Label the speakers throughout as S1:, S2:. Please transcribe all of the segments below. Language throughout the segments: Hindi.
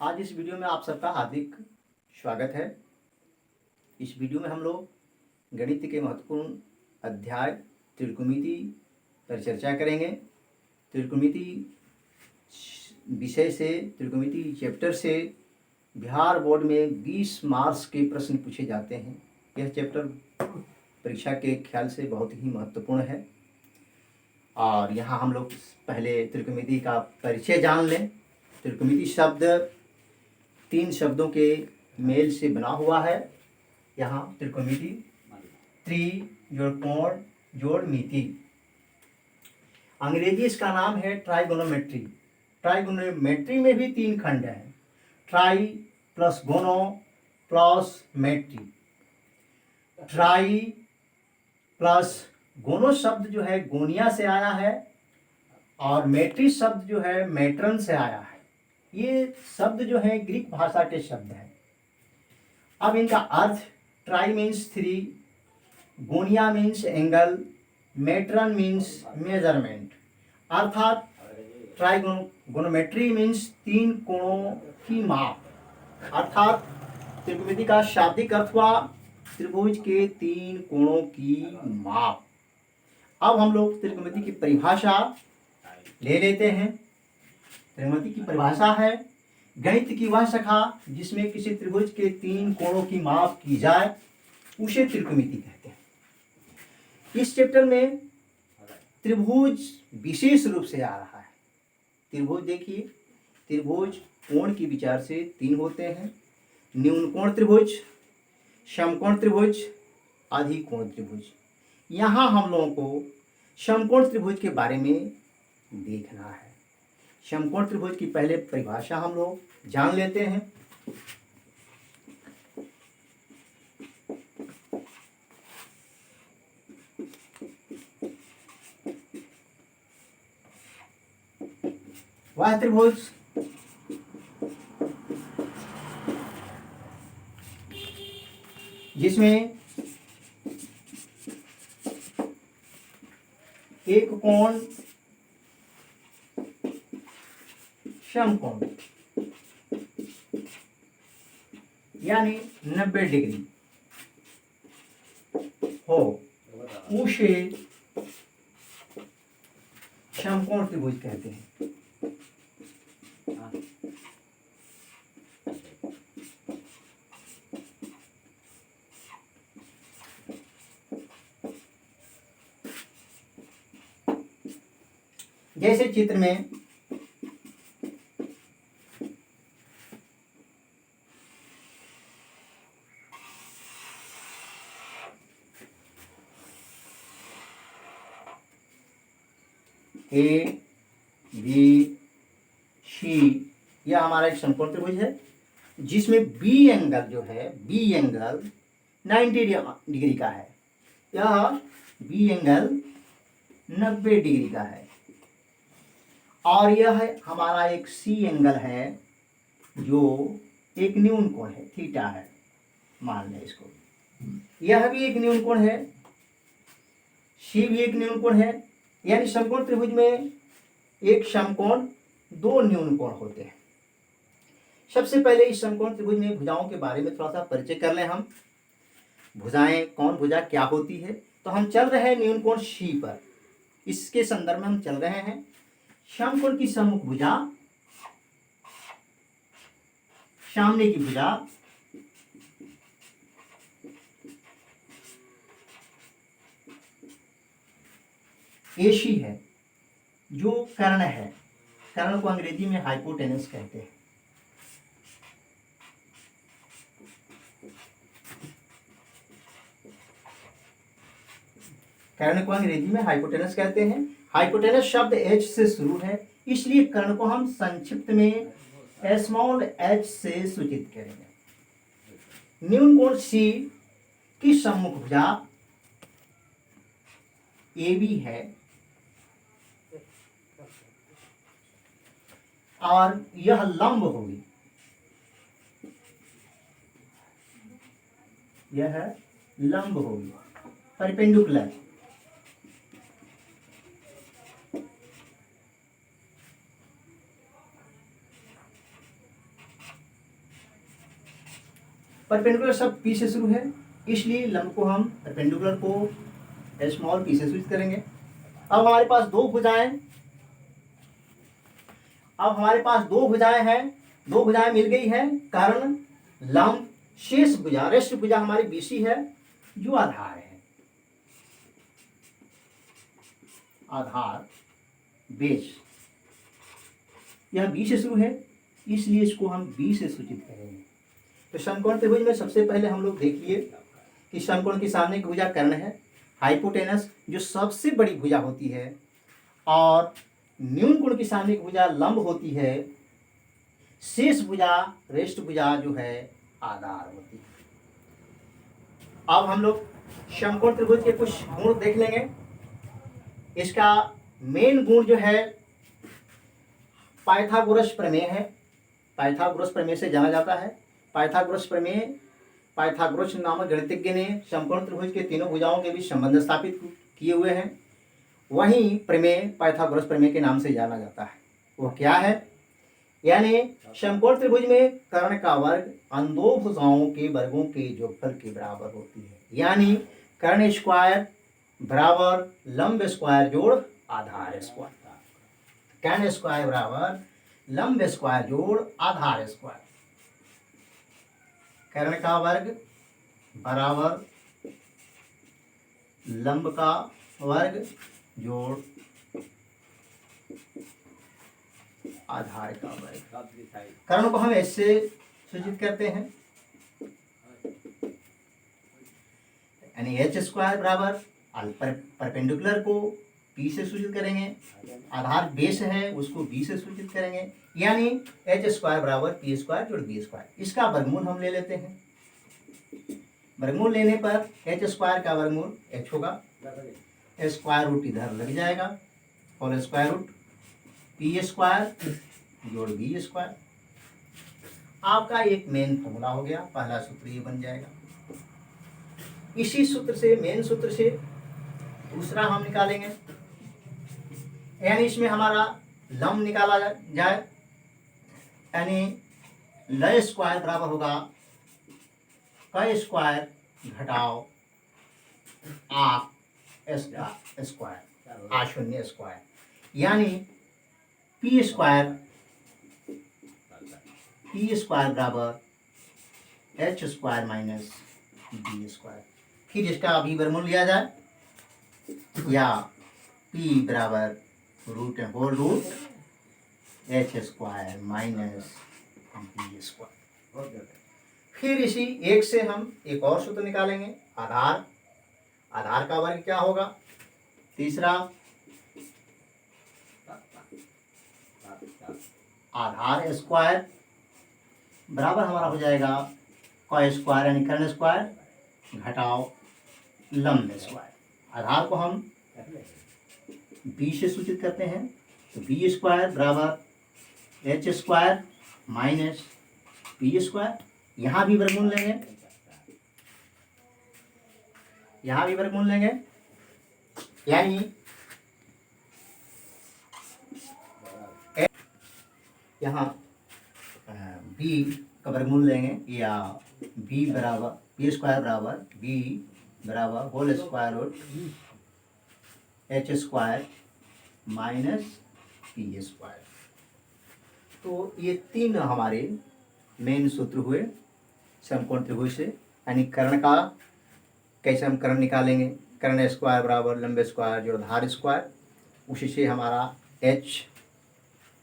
S1: आज इस वीडियो में आप सबका हार्दिक स्वागत है। इस वीडियो में हम लोग गणित के महत्वपूर्ण अध्याय त्रिकोणमिति पर चर्चा करेंगे। त्रिकोणमिति विषय से, त्रिकोणमिति चैप्टर से बिहार बोर्ड में 20 मार्क्स के प्रश्न पूछे जाते हैं। यह चैप्टर परीक्षा के ख्याल से बहुत ही महत्वपूर्ण है। और यहाँ हम लोग पहले त्रिकोणमिति का परिचय जान लें। त्रिकोणमिति शब्द 3 शब्दों के मेल से बना हुआ है। यहाँ त्रिकोणमिति, त्रि जोड़ कोण जोड़ मिति। अंग्रेजी इसका नाम है ट्राइगोनोमेट्री। ट्राइगोनोमेट्री में भी 3 खंड हैं, ट्राई प्लस गोनो प्लस मेट्री। ट्राई प्लस गोनो शब्द जो है गोनिया से आया है और मेट्री शब्द जो है मैट्रन से आया है। ये शब्द जो है ग्रीक भाषा के शब्द हैं। अब इनका अर्थ, tri means 3, gonia means angle, metron means measurement. अर्थात ट्राइगोनोमेट्री मीन्स 3 कोणों की माप। अर्थात त्रिकोणमिति का शाब्दिक अर्थ हुआ त्रिभुज के 3 कोणों की माप। अब हम लोग त्रिकोणमिति की परिभाषा ले लेते हैं। त्रिकोणमिति की परिभाषा है गणित की वह शाखा जिसमें किसी त्रिभुज के 3 कोणों की माप की जाए उसे त्रिकोणमिति कहते हैं। इस चैप्टर में त्रिभुज विशेष रूप से आ रहा है। त्रिभुज देखिए, त्रिभुज कोण के विचार से 3 होते हैं, न्यून कोण त्रिभुज, समकोण त्रिभुज, अधिकोण त्रिभुज। यहाँ हम लोगों को समकोण त्रिभुज के बारे में देखना है। समकोण त्रिभुज की पहले परिभाषा हम लोग जान लेते हैं। वह त्रिभुज जिसमें एक कोण समकोण यानी 90 डिग्री हो उसे समकोण त्रिभुज कहते हैं। जैसे चित्र में ए बी सी, यह हमारा एक समकोण त्रिभुज है जिसमें बी एंगल जो है, बी एंगल 90 डिग्री का है। यह बी एंगल 90 डिग्री का है। और यह हमारा एक सी एंगल है जो एक न्यून कोण है, थीटा है, मान लें इसको। यह भी एक न्यून कोण है, सी भी एक न्यून कोण है। यानी समकोण त्रिभुज में एक समकोण 2 न्यून कोण होते हैं। सबसे पहले इस समकोण त्रिभुज में भुजाओं के बारे में थोड़ा सा परिचय कर लें हम। भुजाएं, कौन भुजा क्या होती है। तो हम चल रहे हैं न्यून कोण सी पर, इसके संदर्भ में हम चल रहे हैं। समकोण की सम्मुख भुजा, सामने की भुजा, एसी है जो कर्ण है। कर्ण को अंग्रेजी में हाइपोटेनस कहते हैं। कर्ण को अंग्रेजी में हाइपोटेनस कहते हैं। हाइपोटेनस शब्द एच से शुरू है, इसलिए कर्ण को हम संक्षिप्त में स्मॉल एच से सूचित करेंगे। न्यून कोण सी की सम्मुख भुजा ए बी है और यह लंब होगी, यह लंब होगी, परपेंडिकुलर। परपेंडिकुलर शब्द पी से शुरू है, इसलिए लंब को हम परपेंडिकुलर को स्मॉल पी से सूचित करेंगे। अब हमारे पास दो भुजाएं हैं, दो भुजाएं मिल गई है, कारण लंब शेष भुजा रेस्ट भुजा हमारी बीसी है जो आधार है, आधार बेस, यह बी से शुरू है, इसलिए इसको हम बी से सूचित करेंगे। तो समकोण त्रिभुज में सबसे पहले हम लोग देख लिए कि समकोण के सामने की भुजा कर्ण है, हाइपोटेनस जो सबसे बड़ी भुजा होती है, और न्यून कोण के सामने की भुजा लंब होती है, शेष भुजा रेस्ट भुजा जो है आधार होती है। अब हम लोग समकोण त्रिभुज के कुछ गुण देख लेंगे। इसका मेन गुण जो है पाइथागोरस प्रमेय है, पाइथागोरस प्रमेय से जाना जाता है। पाइथागोरस प्रमेय, पाइथागोरस नामक गणितज्ञ ने समकोण त्रिभुज के तीनों भुजाओं के बीच संबंध स्थापित किए हुए हैं। वही प्रमेय पाइथागोरस प्रमेय के नाम से जाना जाता है। वह क्या है? यानी समकोण त्रिभुज में कर्ण का वर्ग अन दो भुजाओं के वर्गों के जोगफल के बराबर होती है। यानी कर्ण स्क्वायर बराबर लंब स्क्वायर जोड़ आधार स्क्वायर, कर्ण स्क्वायर बराबर लंब स्क्वायर जोड़ आधार स्क्वायर। कर्ण का वर्ग बराबर लंब का वर्ग जोड़ आधार का वर्ग। कर्ण को हम ऐसे सूचित करते हैं, यानी एच स्क्वायर बराबर परपेंडिकुलर को पी से सूचित करेंगे, आधार बेस है उसको बी से सूचित करेंगे, यानी एच स्क्वायर बराबर पी स्क्वायर जोड़ बी स्क्वायर। इसका वर्गमूल हम ले लेते हैं। वर्गमूल लेने पर एच स्क्वायर का वर्गमूल एच होगा, स्क्वायर रूट इधर लग जाएगा, और स्क्वायर रूट पी स्क्वायर जोड़ बी स्क्वायर। आपका एक मेन फॉर्मूला हो गया, पहला सूत्र ये बन जाएगा। इसी सूत्र से, मेन सूत्र से दूसरा हम निकालेंगे, यानी इसमें हमारा लंब निकाला जाए, यानी ल स्क्वायर बराबर होगा क स्क्वायर घटाओ आ स्क्वायर, आ शून्य स्क्वायर, यानी पी स्क्वायर बराबर H square minus B square. फिर इसका अभी वर्गमूल लिया जाए, या पी बराबर root whole root H square minus B square. फिर इसी एक से हम एक और सूत्र निकालेंगे, आधार। आधार का वर्ग क्या होगा? तीसरा आधार स्क्वायर बराबर हमारा हो जाएगा क स्क्वायर यानी कर्ण स्क्वायर घटाओ लंब स्क्वायर। आधार को हम बी से सूचित करते हैं, तो बी स्क्वायर बराबर H square minus B square. यहाँ भी वर्गमूल लेंगे, यहाँ भी वर्गमूल लेंगे, यानी यहाँ बी का वर्गमूल लेंगे, या बी बराबर बी स्क्वायर बराबर बी बराबर whole square root H square minus P square. तो ये तीन हमारे मेन सूत्र हुए समकोण त्रिभुज से। यानी कर्ण का कैसे हम कर्ण निकालेंगे, कर्ण स्क्वायर बराबर लंब स्क्वायर जोड़ आधार स्क्वायर, उसी से हमारा एच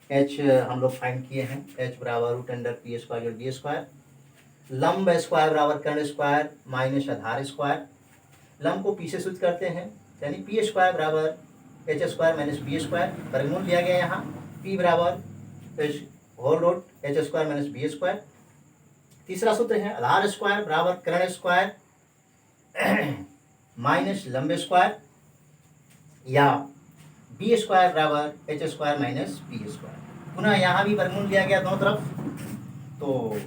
S1: हम लोग फाइंड किए हैं, एच बराबर रूट अंडर पी स्क्वायर जोड़ बी स्क्वायर। लंब स्क्वायर बराबर कर्ण स्क्वायर माइनस आधार स्क्वायर। लंब को पी से सूचित करते हैं, यानी पी स्क्वायर बराबर H square minus B square. वर्गमूल लिया गया यहाँ, पी बराबर whole root H square minus B square. तीसरा सूत्र है आधार स्क्वायर बराबर कर्ण स्क्वायर माइनस लंब स्क्वायर, या बी स्क्वायर बराबर H square minus B square. पुनः यहाँ भी वर्गमूल लिया गया दोनों तरफ, तो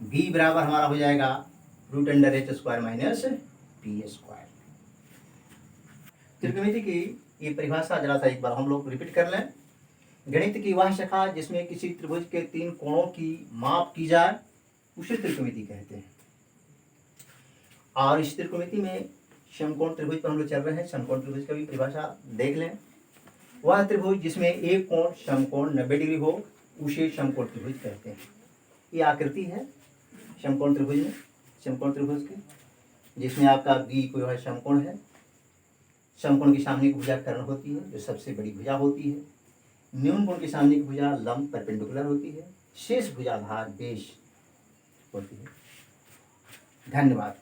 S1: बी बराबर हमारा हो जाएगा root under H square minus B square. त्रिकोणमिति की ये परिभाषा जरा सा एक बार हम लोग रिपीट कर लें। गणित की वह शाखा जिसमें किसी त्रिभुज के तीन कोणों की माप की जाए उसे त्रिकोणमिति कहते हैं। और इस त्रिकोणमिति में समकोण त्रिभुज पर हम लोग चल रहे हैं। समकोण त्रिभुज का भी परिभाषा देख लें। वह त्रिभुज जिसमें एक कोण समकोण 90 डिग्री हो उसे समकोण त्रिभुज कहते हैं। ये आकृति है समकोण त्रिभुज में, समकोण त्रिभुज की, जिसमें आपका बी को है समकोण है। समकोण के सामने की भुजा कर्ण होती है जो सबसे बड़ी भुजा होती है। न्यून कोण के सामने की भुजा लंब परपेंडिकुलर होती है। शेष भुजा भाग बेस होती है। धन्यवाद।